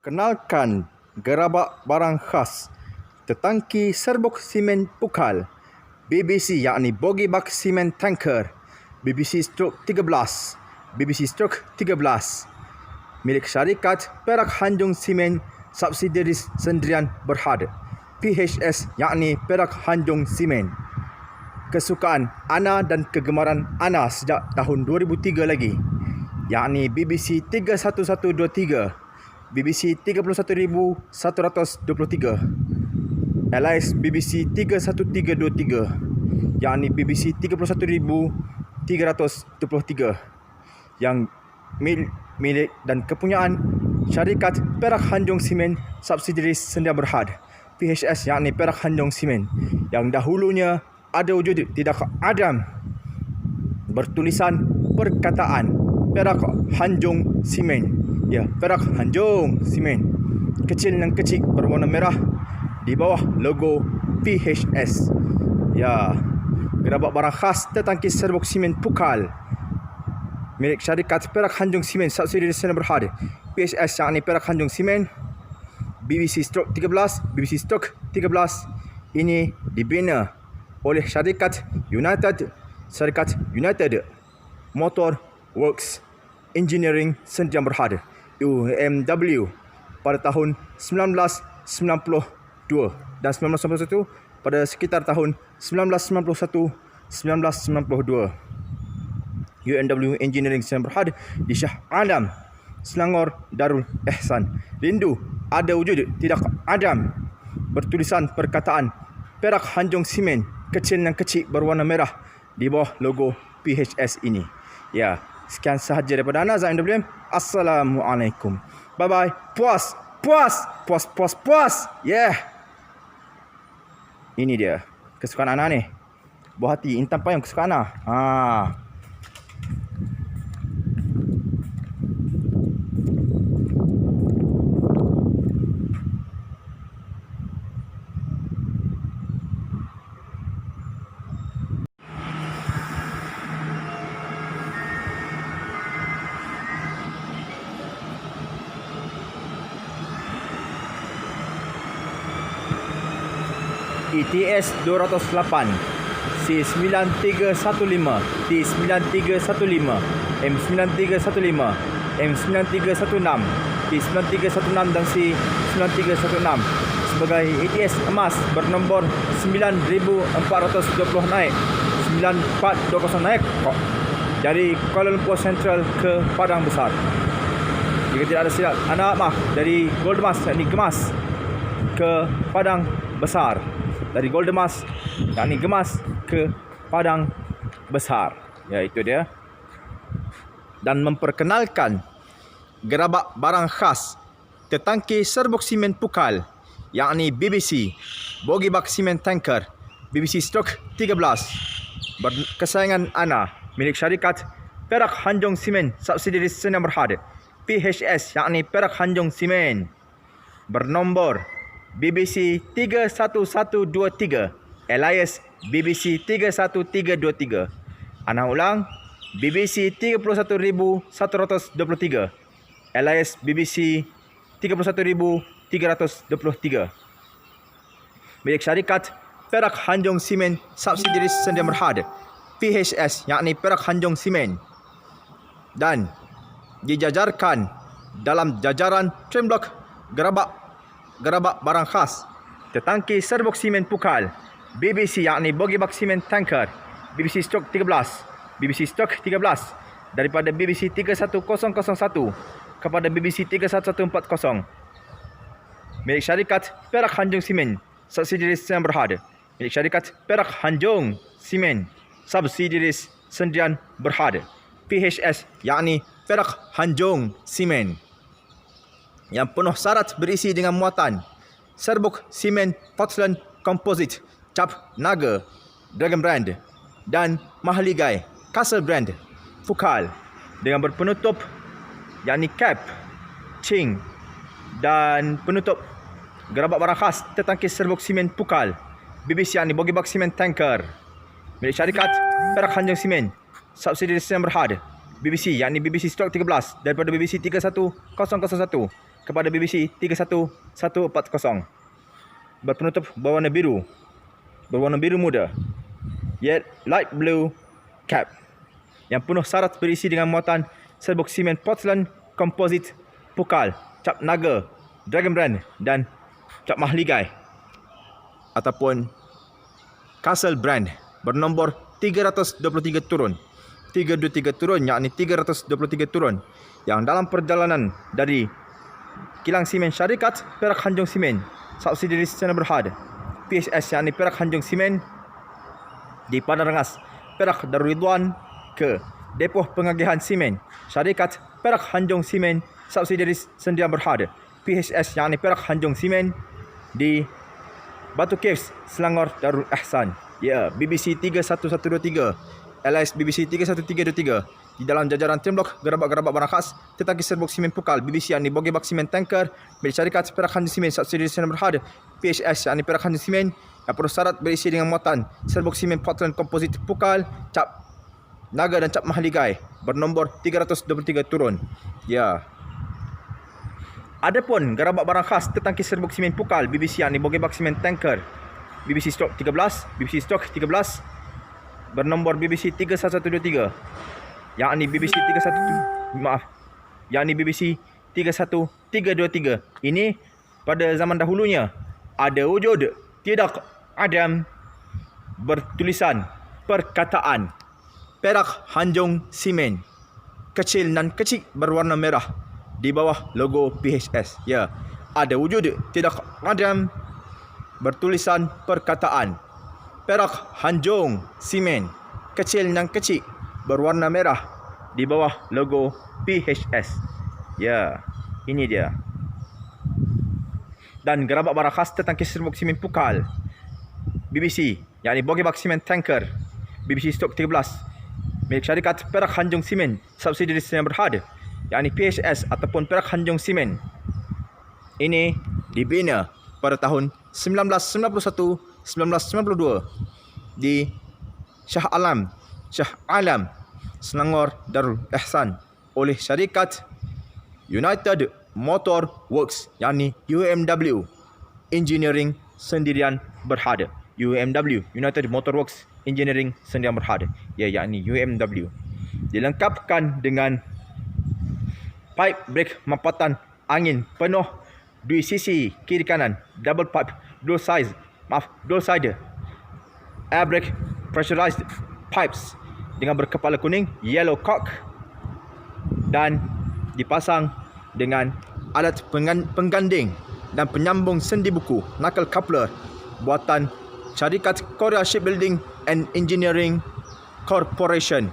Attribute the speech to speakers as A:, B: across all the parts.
A: Kenalkan gerabak barang khas tertangki serbuk simen pukal BBC yakni Bogie Buck Cement Tanker BBC Stroke 13 BBC Stroke 13 milik syarikat Perak Hanjung Simen subsidiaris Sendirian Berhad PHS yakni Perak Hanjung Simen. Kesukaan Ana dan kegemaran Ana sejak tahun 2003 lagi yakni BBC 31123 BBC 31123 alias BBC 31323 yakni BBC 31323 yang milik dan kepunyaan syarikat Perak Hanjung Simen subsidiaris Sendirian Berhad PHS yakni Perak Hanjung Simen yang dahulunya ada wujud tidak adam bertulisan perkataan Perak Hanjung Simen. Ya, Perak Hanjung Simen. Kecil dan kecil berwarna merah di bawah logo PHS. Ya, gerabak barang khas tertangki serbuk simen pukal milik syarikat Perak Hanjung Simen subsidiaris Sendirian Berhad PHS yakni Perak Hanjung Simen BBC Stroke 13 BBC Stroke 13 ini dibina oleh syarikat United Motor Works Engineering Sendirian Berhad UMW pada tahun 1992 dan 1991 pada sekitar tahun 1991-1992. UMW Engineering Sendirian Berhad di Shah Alam, Selangor, Darul Ihsan. Rindu ada wujud tidak adam bertulisan perkataan Perak Hanjung Simen kecil dan kecil berwarna merah di bawah logo PHS ini. Ya, sekian sahaja daripada Ana Zain WM. Assalamualaikum. Bye bye. Puas. Yeah. Ini dia kesukaan Ana ni. Buah hati Intan Payung kesukaan Ana. ETS 208 C9315 T9315 M9315 M9316 T9316 dan C9316 sebagai ETS emas bernombor 9420 naik 9420 naik dari Kuala Lumpur Central ke Padang Besar. Jika tidak ada silap, dari Gold Mas yakni Gemas ke Padang Besar. Dari Golden Mas yakni Gemas ke Padang Besar. Ya, itu dia. Dan memperkenalkan gerabak barang khas tertangki serbuk simen pukal yakni BBC Bogie Buck Cement Tanker BBC Stroke 13 berkesayangan Ana milik syarikat Perak Hanjung Simen subsidiaris Sendirian Berhad PHS yakni Perak Hanjung Simen bernombor BBC 31123 alias BBC 31323. Ana ulang, BBC 31123 alias BBC 31323. Milik syarikat Perak Hanjung Simen subsidiaris Sendirian Berhad PHS yakni Perak Hanjung Simen dan dijajarkan dalam jajaran trimblok gerabak barang khas tertangki serbuk simen pukal BBC yakni Bogie Buck Cement Tanker BBC Stroke 13 BBC Stroke 13 daripada BBC 31001 kepada BBC 31140 milik syarikat Perak Hanjung Simen subsidiaris Sendirian Berhad milik syarikat Perak Hanjung Simen subsidiaris Sendirian Berhad PHS yakni Perak Hanjung Simen yang penuh syarat berisi dengan muatan serbuk simen porcelain composite cap naga Dragon brand dan mahligai Castle brand pukal dengan berpenutup yakni cap, cing dan penutup gerabak barang khas tertangki serbuk simen pukal BBC yakni Bogie Buck Cement Tanker milik syarikat Perak Hanjung Simen subsidiaris Sendirian Berhad BBC yakni BBC Stroke 13 daripada BBC 31001 kepada BBC 31140. Berpenutup berwarna biru muda, yet light blue cap, yang penuh syarat berisi dengan muatan serbuk simen Portland Composite Pukal, cap naga, Dragon Brand dan cap mahligai ataupun Castle Brand bernombor 323 turun. 323 turun, yakni 323 turun, yang dalam perjalanan dari kilang simen syarikat Perak Hanjung Simen, subsidiaries Sdn Bhd, PHS, yakni Perak Hanjung Simen, di Padang Rengas, Perak Darul Ridwan, ke depoh pengagihan simen syarikat Perak Hanjung Simen, subsidiaries Sdn Bhd, PHS, yakni Perak Hanjung Simen, di Batu Caves, Selangor Darul Ihsan. Ya, BBC 31123, alias BBC 31323, di dalam jajaran tembok gerabak-gerabak barang khas tetangki serbuk simen Pukal, BBC, yakni Bogie Bak Simen Tanker, milik syarikat Perak Hanjung Simen, subsidiaries Sdn Bhd, PHS, yakni Perak Hanjung Simen, yang penuh syarat berisi dengan muatan serbuk simen Portland Composite Pukal, cap naga dan cap mahligai, bernombor 323 turun. Ya. Adapun gerabak barang khas tetangki serbuk simen Pukal, BBC, yakni Bogie Bak Simen Tanker, BBC stok 13, BBC stok 13, bernombor BBC 31123, yakni BBC 31323. Ini pada zaman dahulunya ada wujud tidak adam, bertulisan perkataan Perak Hanjung Simen, kecil dan kecil berwarna merah di bawah logo PHS. Ya, ada wujud tidak adam, bertulisan perkataan Perak Hanjung Simen, kecil dan kecil berwarna merah di bawah logo PHS. Ya, ini dia. Dan gerabak barang khas tetangki serbuk simen Pukal, BBC, yakni Bogie Bak Simen Tanker, BBC stok 13, milik syarikat Perak Hanjung Simen, subsidiaries Sdn Bhd, yakni PHS ataupun Perak Hanjung Simen. Ini dibina pada tahun 1991-1992 di Shah Alam, Selangor Darul Ihsan oleh syarikat United Motor Works, yakni UMW Engineering Sdn Bhd, UMW, United Motor Works Engineering Sdn Bhd, ya, yakni UMW, dilengkapkan dengan pipe brake mampatan angin penuh dua sisi kiri kanan, double pipe, dual side air brake pressurized pipes dengan berkepala kuning, yellow cock, dan dipasang dengan alat pengganding dan penyambung sendi buku knuckle coupler buatan syarikat Korea Shipbuilding and Engineering Corporation,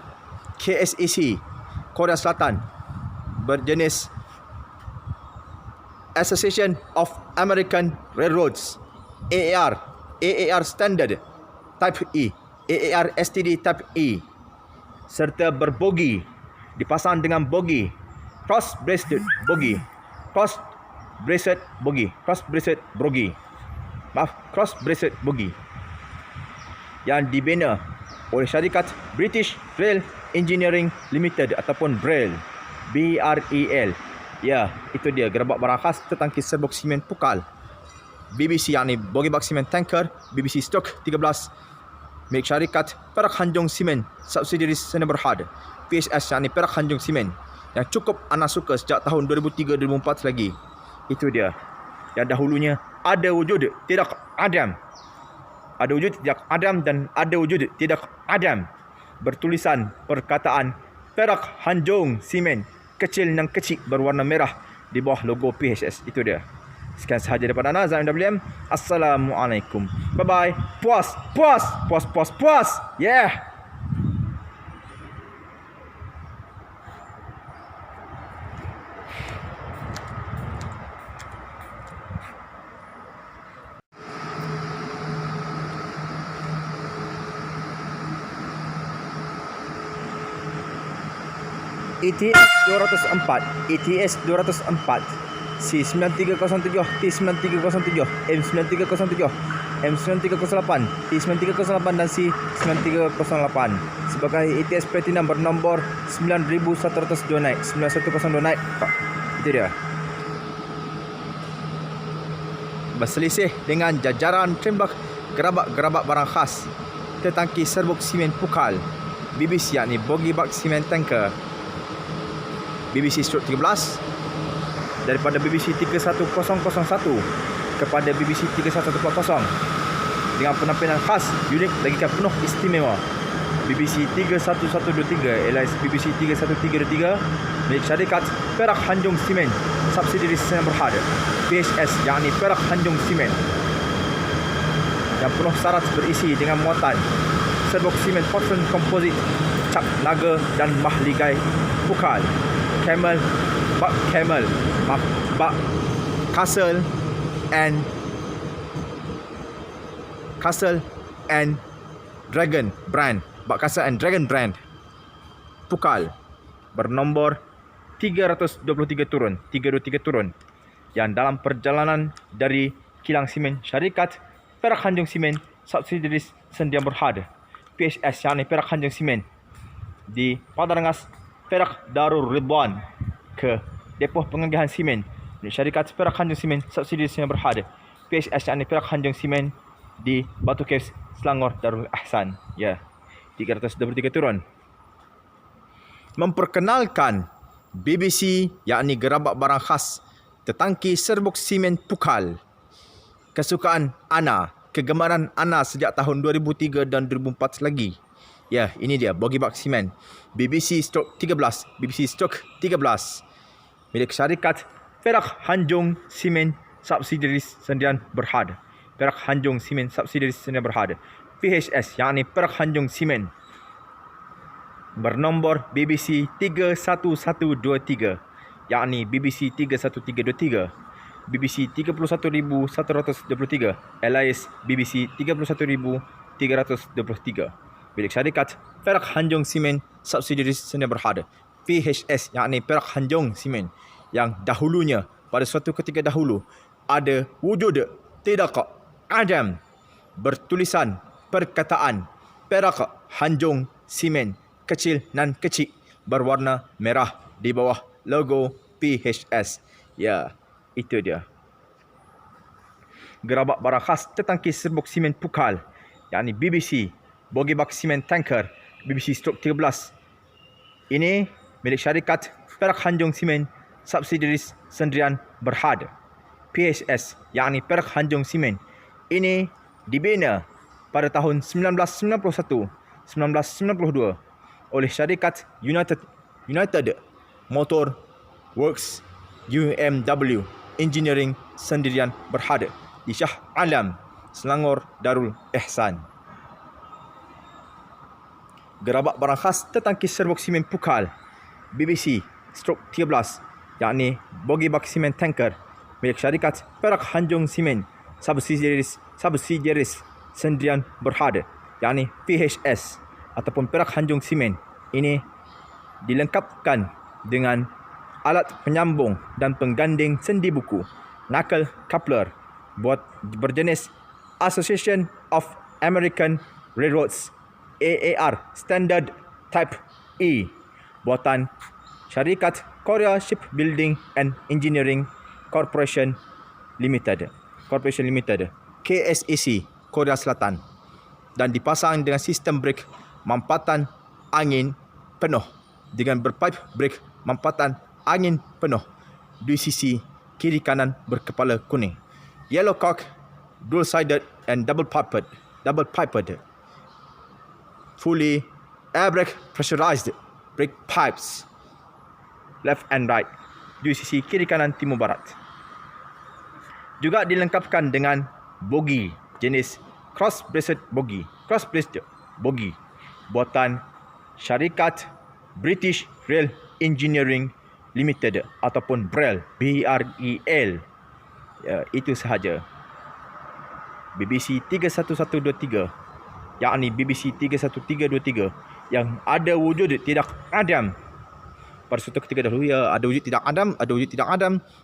A: KSEC, Korea Selatan, berjenis Association of American Railroads, AAR Standard Type E, AAR STD Type E, serta berbogi, dipasang dengan bogi cross-braced bogi yang dibina oleh syarikat British Rail Engineering Limited ataupun BREL, BREL. Ya, itu dia gerabak barang khas tetangki serbuk simen Pukal, BBC, yakni Bogie Bak Simen Tanker, BBC stok 13, milik syarikat Perak Hanjung Simen, subsidiaries Sdn Bhd, PHS, yakni Perak Hanjung Simen, yang cukup anak suka sejak tahun 2003-2004 lagi. Itu dia. Yang dahulunya ada wujud tidak adam. Ada wujud tidak adam dan ada wujud tidak adam, bertulisan perkataan Perak Hanjung Simen, kecil dan kecil berwarna merah di bawah logo PHS. Itu dia. Sekian sahaja daripada Ana, Zain WM. Assalamualaikum. Bye bye. Puas. Yeah. ETS 204, C9307, T9307, M9307, M9308, T9308 dan C9308 sebagai ETS Platinum bernombor 9102 naik, 9102 naik. Itu dia. berselisih dengan jajaran tembak gerabak-gerabak barang khas tetangki serbuk simen Pukal BBC yakni bogi bak simen tanker BBC Stroke 13 daripada BBC 31001 kepada BBC 3140 dengan penampilan khas, unik lagi penuh istimewa. BBC 31123 alias BBC 31323 milik syarikat Perak Hanjung Simen subsidiari Sdn Bhd PHS yakni Perak Hanjung Simen yang penuh syarat berisi dengan muatan serbuk simen Portland komposit cap naga dan mahligai Pukal bak Castle and Dragon brand Pukal bernombor 323 turun yang dalam perjalanan dari kilang simen syarikat Perak Hanjung Simen subsidiari Sdn Bhd PHS yakni Perak Hanjung Simen di Padarangas Perak Darul Ridwan ke depoh penganggahan simen milik syarikat Perak Hanjung Simen subsidiari Sdn Bhd PHS yakni Perak Hanjung Simen di Batu Caves Selangor Darul Ihsan 323 turun. Memperkenalkan BBC yakni gerabak barang khas tetangki serbuk simen Pukal, kesukaan Ana, kegemaran Ana sejak tahun 2003 dan 2004 lagi. Ini dia bogi bak simen BBC Stroke 13 milik syarikat Perak Hanjung Simen subsidiari Sdn Bhd Perak Hanjung Simen subsidiari Sdn Bhd PHS yakni Perak Hanjung Simen bernombor BBC 31123 yakni BBC 31323 BBC 31123 alias BBC 31323 milik syarikat Perak Hanjung Simen subsidiari Sdn Bhd PHS yakni Perak Hanjung Simen yang dahulunya pada suatu ketika dahulu ada wujud tidak adam bertulisan perkataan Perak Hanjung Simen kecil dan kecil berwarna merah di bawah logo PHS. Itu dia. Gerabak barang khas tetangki serbuk simen Pukal yakni BBC bogi bak simen tanker BBC Stroke 13 ini milik syarikat Perak Hanjung Simen subsidiari Sdn Bhd PHS yakni Perak Hanjung Simen ini dibina pada tahun 1991-1992 oleh syarikat United Motor Works UMW Engineering Sdn Bhd di Shah Alam, Selangor Darul Ihsan. Gerabak barang khas tetangki serbuk simen Pukal BBC Stroke 13 yakni bogi bak simen tanker milik syarikat Perak Hanjung Simen subsidiari Sdn Bhd yakni PHS ataupun Perak Hanjung Simen ini dilengkapkan dengan alat penyambung dan pengganding sendi buku knuckle coupler berjenis Association of American Railroads AAR Standard Type E buatan syarikat Korea Shipbuilding and Engineering Corporation Limited KSEC Korea Selatan dan dipasang dengan sistem brek mampatan angin penuh dengan berpipe brek mampatan angin penuh di sisi kiri kanan berkepala kuning. Yellow cock, dual sided and double piped. Fully air brake pressurized brake pipes left and right di sisi kiri kanan timur barat. Juga dilengkapkan dengan bogi jenis cross-braced bogi buatan syarikat British Rail Engineering Limited ataupun BREL itu sahaja. BBC 31123 yakni BBC 31323 yang ada wujud tidak adam pada suatu ketika dahulu ada wujud tidak adam,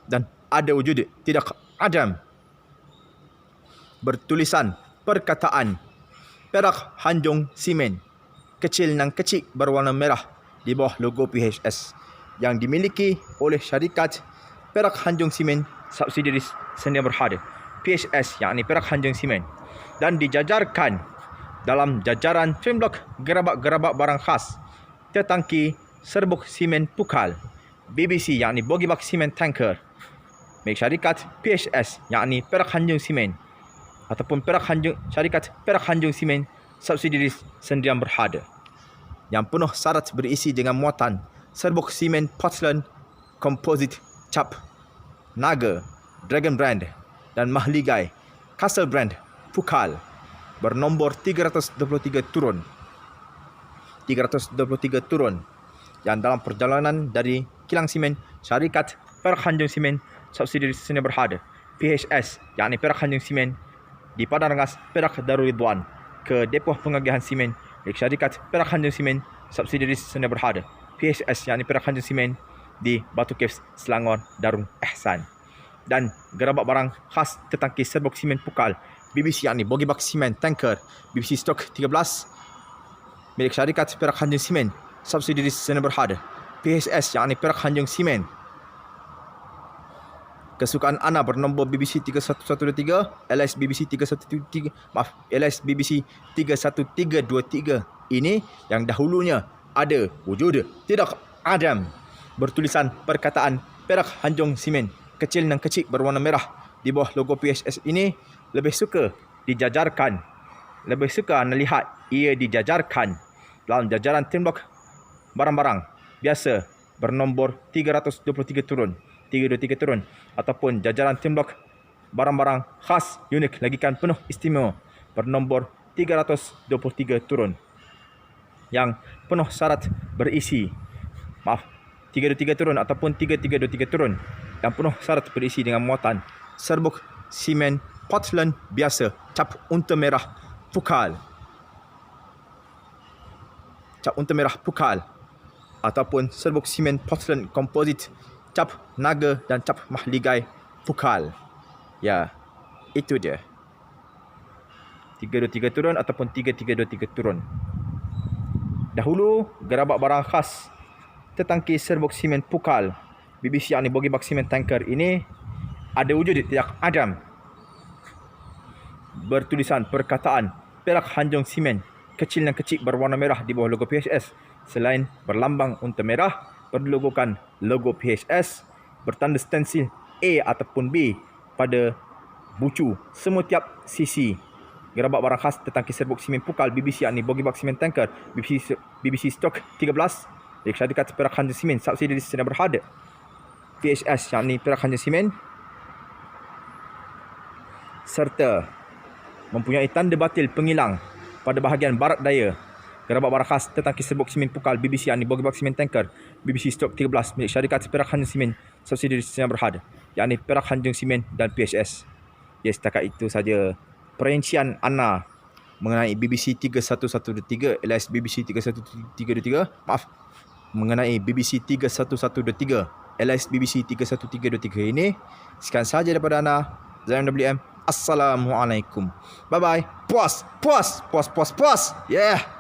A: dan ada wujud tidak adam bertulisan perkataan Perak Hanjung Simen kecil dan kecil berwarna merah di bawah logo PHS yang dimiliki oleh syarikat Perak Hanjung Simen subsidiari Sdn Bhd PHS yakni Perak Hanjung Simen, dan dijajarkan dalam jajaran framework gerabak-gerabak barang khas tertangki serbuk simen Pukal, BBC yakni Bogi Bak Simen Tanker, milik syarikat PHS yakni Perak Hanjung Simen ataupun syarikat Perak Hanjung Simen subsidiaris Sdn Bhd, yang penuh syarat berisi dengan muatan serbuk simen Portland Composite cap Naga, Dragon Brand dan Mahligai Castle Brand Pukal bernombor 323 turun yang dalam perjalanan dari kilang simen syarikat Perak Hanjung Simen subsidiaris Sdn Bhd PHS yakni Perak Hanjung Simen di Padang Rengas Perak Darul Ridwan ke depoh pengagihan simen milik syarikat Perak Hanjung Simen subsidiaris Sdn Bhd PHS yakni Perak Hanjung Simen di Batu Caves Selangor Darul Ihsan, dan gerabak barang khas tertangki serbuk simen Pukal BBC yakni Bogi Bak Simen Tanker BBC Stok 13 milik syarikat Perak Hanjung Simen subsidiaris Sdn Bhd PHS yakni Perak Hanjung Simen. Kesukaan Ana bernombor BBC 31123 LS BBC 31323 ini yang dahulunya ada wujud tidak adam bertulisan perkataan Perak Hanjung Simen kecil dan kecil berwarna merah di bawah logo PHS ini lebih suka melihat ia dijajarkan dalam jajaran tembok barang-barang biasa bernombor 323 turun ataupun jajaran tembok barang-barang khas unik lagikan penuh istimewa bernombor 323 turun yang penuh syarat berisi 323 turun ataupun 3323 turun yang penuh syarat berisi dengan muatan serbuk simen Portland biasa cap unta merah Pukal ataupun serbuk simen Portland Composite cap Naga dan cap Mahligai Pukal. Ya, itu dia. 323 turun ataupun 3323 turun. Dahulu, gerabak barang khas tertangki serbuk simen Pukal BBC yakni Bogi Bak Simen Tanker ini ada wujud tidak adam bertulisan perkataan Perak Hanjung Simen kecil dan kecil berwarna merah di bawah logo PHS. Selain berlambang unta merah, berlogokan logo PHS, bertanda stensil A ataupun B pada bucu semua tiap sisi. Gerabak barang khas tertangki serbuk simen Pukal BBC yakni Bogi Bak Simen Tanker BBC Stok 13 milik syarikat Perak Hanjung Simen subsidiaris Sdn Bhd PHS yakni Perak Hanjung Simen, serta mempunyai tanda batil pengilang pada bahagian barat daya. Gerabak barang khas tertangki serbuk simen Pukal BBC yakni Bogi Bak Simen Tanker BBC Stok 13 milik syarikat Perak Hanjung Simen subsidiaris Sdn Bhd yakni Perak Hanjung Simen dan PHS. Ya, setakat itu saja perincian Ana mengenai BBC 31123 LS BBC 31323 mengenai BBC 31123 LS BBC 31323 ini. Sekian sahaja daripada Ana, Zain WM. Assalamualaikum. Bye bye. Puas. Yeah.